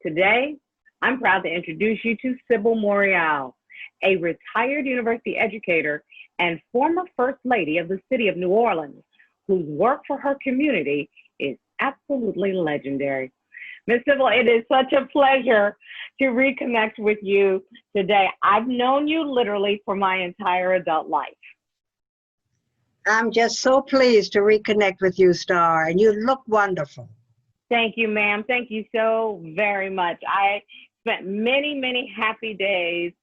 Today, I'm proud to introduce you to Sybil Morial, a retired university educator and former First Lady of the city of New Orleans, whose work for her community is absolutely legendary. Ms. Sybil, it is such a pleasure to reconnect with you today. I've known you literally for my entire adult life. I'm just so pleased to reconnect with you, Star, and you look wonderful. Thank you, ma'am. Thank you so very much. I spent many, many happy days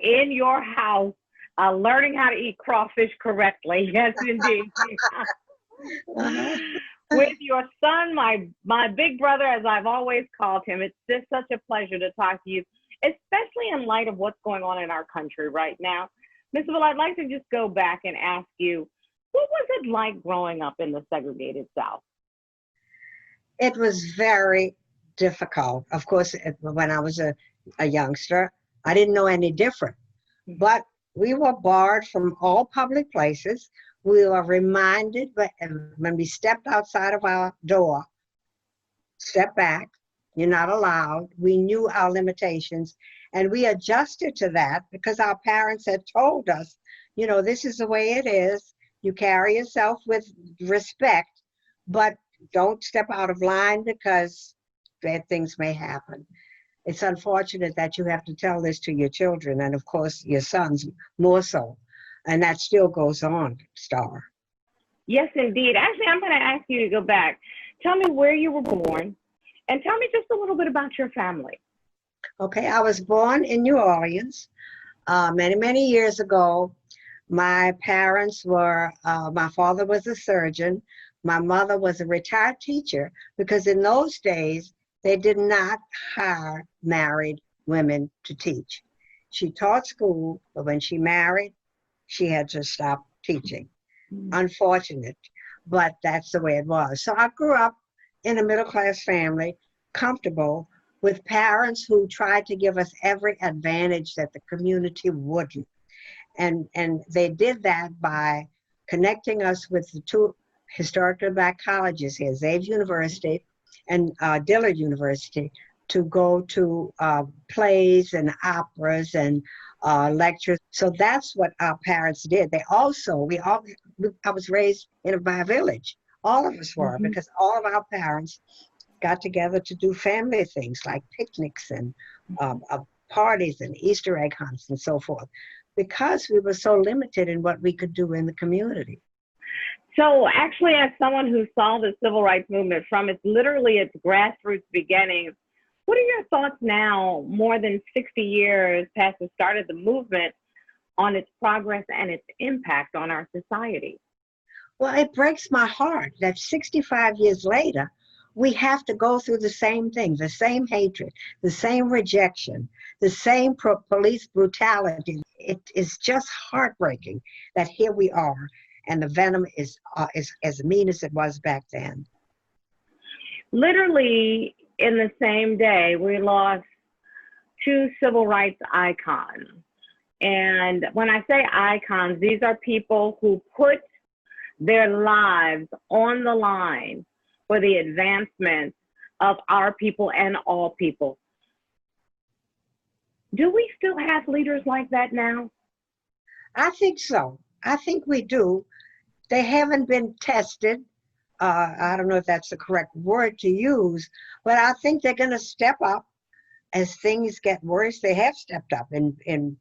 in your house learning how to eat crawfish correctly. Yes, indeed. With your son, my big brother, as I've always called him. It's just such a pleasure to talk to you, especially in light of what's going on in our country right now. Ms. Sybil, I'd like to just go back and ask you, what was it like growing up in the segregated South? It was very difficult. Of course, when I was a youngster, I didn't know any different. But we were barred from all public places. We were reminded when we stepped outside of our door, step back, you're not allowed. We knew our limitations, and we adjusted to that because our parents had told us, you know, this is the way it is. You carry yourself with respect, but don't step out of line because bad things may happen. It's unfortunate that you have to tell this to your children, and of course your sons more so, and that still goes on, Star. Yes, indeed. Actually, I'm going to ask you to go back. Tell me where you were born, and tell me just a little bit about your family. Okay, I was born in New Orleans many, many years ago. My parents were, my father was a surgeon. My mother was a retired teacher because in those days, they did not hire married women to teach. She taught school, but when she married, she had to stop teaching. Unfortunate, but that's the way it was. So I grew up in a middle-class family, comfortable, with parents who tried to give us every advantage that the community wouldn't. And they did that by connecting us with the two historically Black colleges here, Xavier University and Dillard University, to go to plays and operas and lectures. So that's what our parents did. They also, I was raised by a village. All of us were, because all of our parents got together to do family things like picnics and parties and Easter egg hunts and so forth, because we were so limited in what we could do in the community. So actually, as someone who saw the civil rights movement from its grassroots beginnings, what are your thoughts now, more than 60 years past the start of the movement, on its progress and its impact on our society? Well, it breaks my heart that 65 years later, we have to go through the same thing, the same hatred, the same rejection, the same police brutality. It is just heartbreaking that here we are, and the venom is as mean as it was back then. Literally, in the same day, we lost two civil rights icons. And when I say icons, these are people who put their lives on the line for the advancement of our people and all people. Do we still have leaders like that now? I think so. I think we do. They haven't been tested. I don't know if that's the correct word to use, but I think they're going to step up as things get worse. They have stepped up in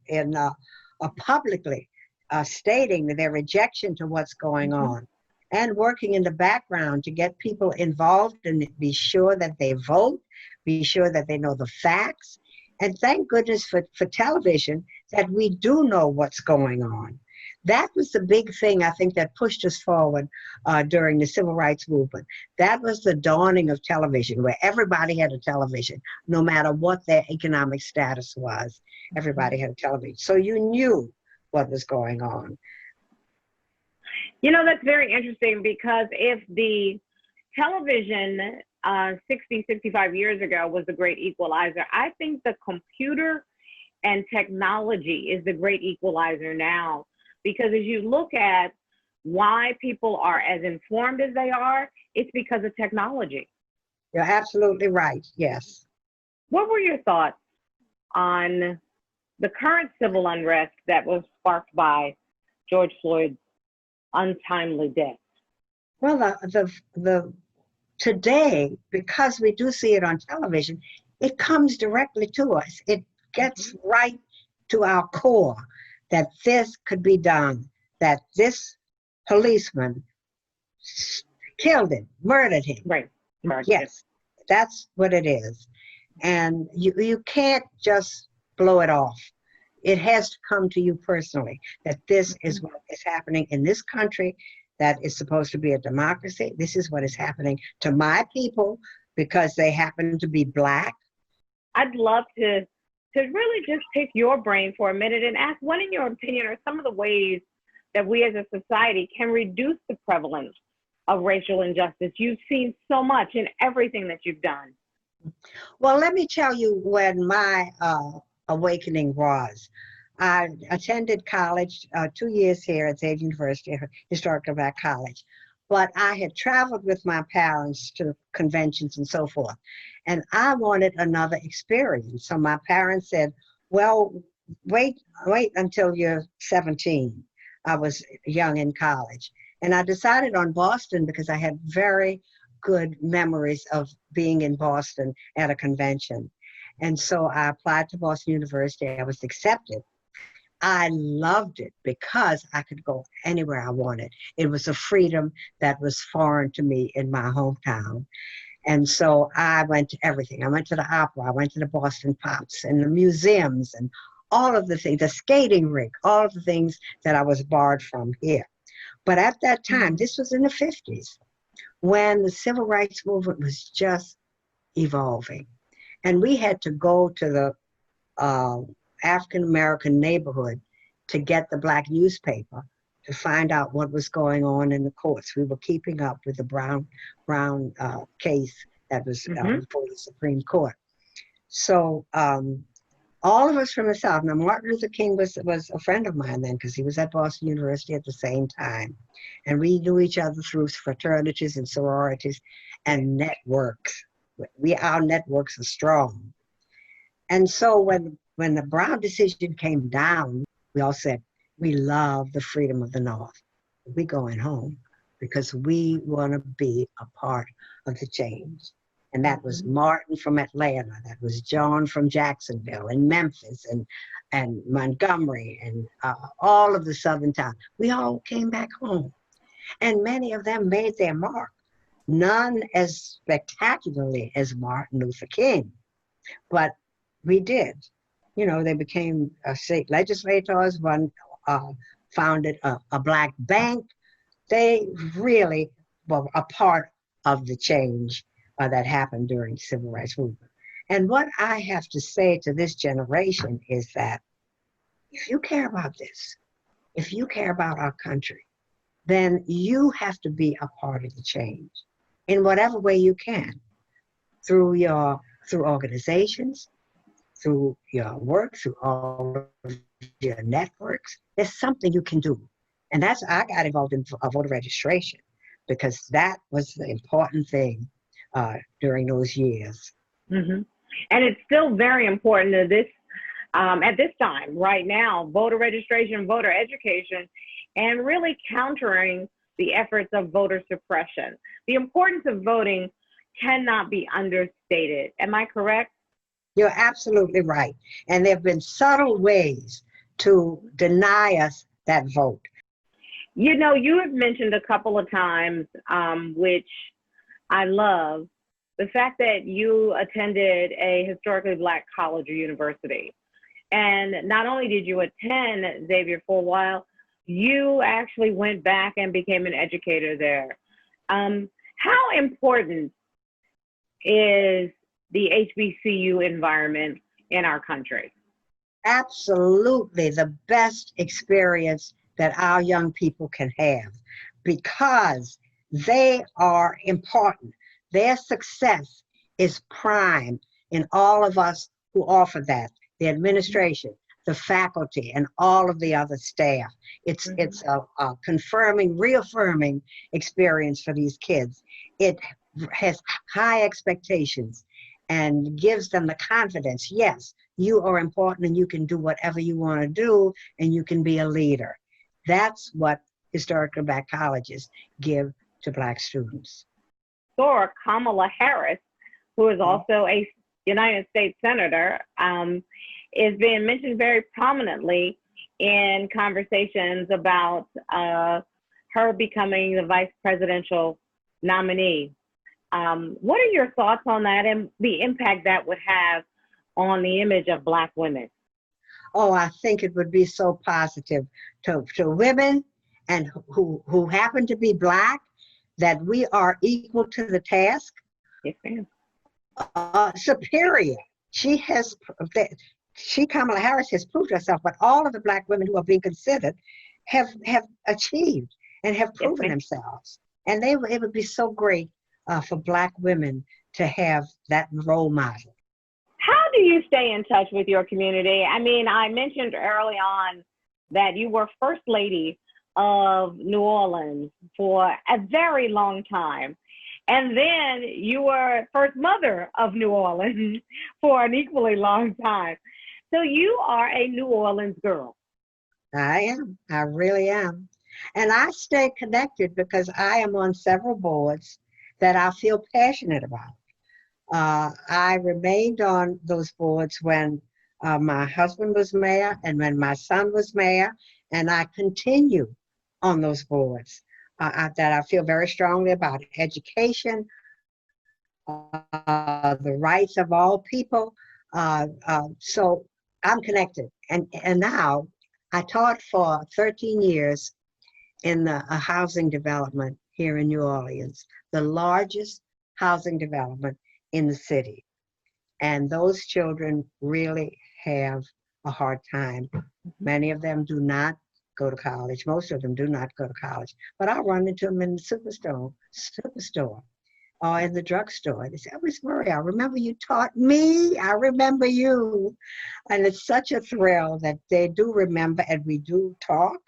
publicly stating their rejection to what's going on, and working in the background to get people involved and be sure that they vote, be sure that they know the facts. And thank goodness for television that we do know what's going on. That was the big thing, I think, that pushed us forward during the civil rights movement. That was the dawning of television, where everybody had a television, no matter what their economic status was. Everybody had a television. So you knew what was going on. You know, that's very interesting, because if the television 65 years ago was the great equalizer, I think the computer and technology is the great equalizer now. Because as you look at why people are as informed as they are, it's because of technology. You're absolutely right, yes. What were your thoughts on the current civil unrest that was sparked by George Floyd's untimely death? Well, the today, because we do see it on television, it comes directly to us. It gets right to our core that this could be done, that this policeman killed him, murdered him. Right. Murdered. Yes, that's what it is. And you can't just blow it off. It has to come to you personally that this is what is happening in this country that is supposed to be a democracy. This is what is happening to my people because they happen to be Black. I'd love to really just pick your brain for a minute and ask, what in your opinion are some of the ways that we as a society can reduce the prevalence of racial injustice? You've seen so much in everything that you've done. Well, let me tell you when my awakening was. I attended college 2 years here at Xavier University, Historical Black College, but I had traveled with my parents to conventions and so forth, and I wanted another experience. So my parents said, well, wait until you're 17. I was young in college, and I decided on Boston because I had very good memories of being in Boston at a convention. And so I applied to Boston University. I was accepted. I loved it because I could go anywhere I wanted. It was a freedom that was foreign to me in my hometown. And so I went to everything. I went to the opera, I went to the Boston Pops and the museums and all of the things, the skating rink, all of the things that I was barred from here. But at that time, this was in the 50s, when the civil rights movement was just evolving. And we had to go to the African-American neighborhood to get the Black newspaper to find out what was going on in the courts. We were keeping up with the Brown case that was before the Supreme Court. So all of us from the South, now Martin Luther King was a friend of mine then because he was at Boston University at the same time. And we knew each other through fraternities and sororities and networks. Our networks are strong. And so when the Brown decision came down, we all said, we love the freedom of the North. We're going home because we want to be a part of the change. And that was Martin from Atlanta, that was John from Jacksonville and Memphis and Montgomery and all of the southern towns. We all came back home. And many of them made their mark. None as spectacularly as Martin Luther King, but we did. You know, they became state legislators, one founded a Black bank. They really were a part of the change that happened during the Civil Rights Movement. And what I have to say to this generation is that if you care about this, if you care about our country, then you have to be a part of the change in whatever way you can, through organizations, through your work, through all of your networks. There's something you can do. And I got involved in voter registration because that was the important thing during those years. And it's still very important to this, at this time, right now, voter registration, voter education, and really countering the efforts of voter suppression. The importance of voting cannot be understated. Am I correct? You're absolutely right. And there have been subtle ways to deny us that vote. You know, you have mentioned a couple of times, which I love, the fact that you attended a historically Black college or university. And not only did you attend Xavier for a while, you actually went back and became an educator there. How important is the HBCU environment in our country? Absolutely the best experience that our young people can have because they are important. Their success is prime in all of us who offer that, the administration, the faculty, and all of the other staff. It's a confirming, reaffirming experience for these kids. It has high expectations. and gives them the confidence. Yes, you are important and you can do whatever you want to do and you can be a leader. That's what historically Black colleges give to Black students. Or Kamala Harris, who is also a United States Senator, is being mentioned very prominently in conversations about her becoming the vice presidential nominee. What are your thoughts on that and the impact that would have on the image of Black women? Oh, I think it would be so positive to women and who happen to be Black, that we are equal to the task. Yes, ma'am. Superior. Kamala Harris has proved herself, but all of the Black women who are being considered have achieved and have proven themselves. And it would be so great for Black women to have that role model. How do you stay in touch with your community? I mean, I mentioned early on that you were First Lady of New Orleans for a very long time. And then you were First Mother of New Orleans for an equally long time. So you are a New Orleans girl. I am. I really am. And I stay connected because I am on several boards that I feel passionate about. I remained on those boards when my husband was mayor and when my son was mayor, and I continue on those boards that I feel very strongly about: education, the rights of all people. So I'm connected. And now I taught for 13 years in a housing development here in New Orleans, the largest housing development in the city. And those children really have a hard time. Many of them do not go to college. Most of them do not go to college. But I run into them in the superstore, or in the drugstore. They say, "Oh, Miss Morial, remember you taught me? I remember you." And it's such a thrill that they do remember and we do talk.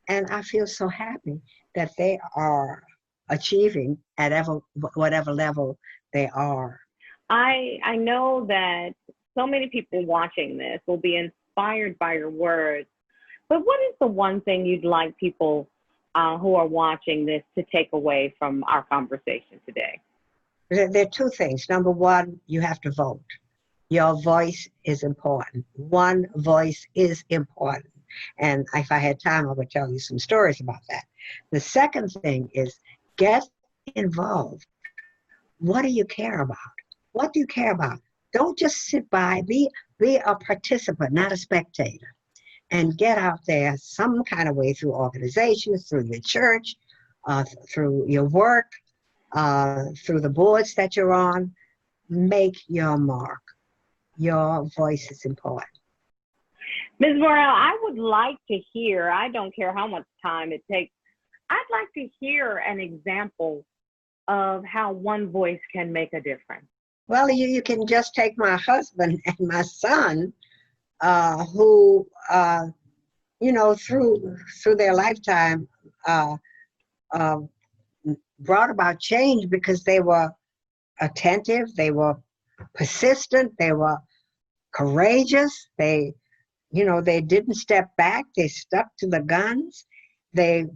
And I feel so happy that they are achieving at whatever level they are. I know that so many people watching this will be inspired by your words. But what is the one thing you'd like people who are watching this to take away from our conversation today? There are two things. Number one, you have to vote. Your voice is important. One voice is important. And if I had time, I would tell you some stories about that. The second thing is get involved. What do you care about? What do you care about? Don't just sit by. Be a participant, not a spectator. And get out there some kind of way, through organizations, through your church, through your work, through the boards that you're on. Make your mark. Your voice is important. Ms. Morial, I would like to hear, I don't care how much time it takes, I'd like to hear an example of how one voice can make a difference. Well, you can just take my husband and my son, who, through their lifetime, brought about change because they were attentive, they were persistent, they were courageous, they didn't step back, they stuck to the guns, they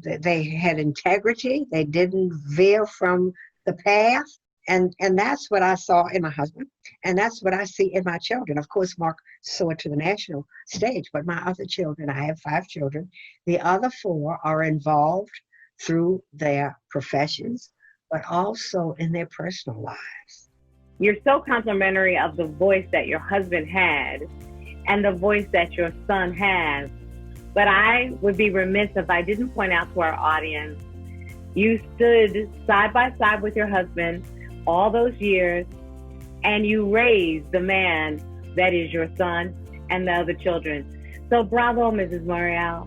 had integrity, they didn't veer from the path. And that's what I saw in my husband, and that's what I see in my children. Of course, Mark soared to the national stage, but my other children, I have 5 children, the other 4 are involved through their professions, but also in their personal lives. You're so complimentary of the voice that your husband had and the voice that your son has. But I would be remiss if I didn't point out to our audience, you stood side by side with your husband all those years, and you raised the man that is your son and the other children. So bravo, Mrs. Morial.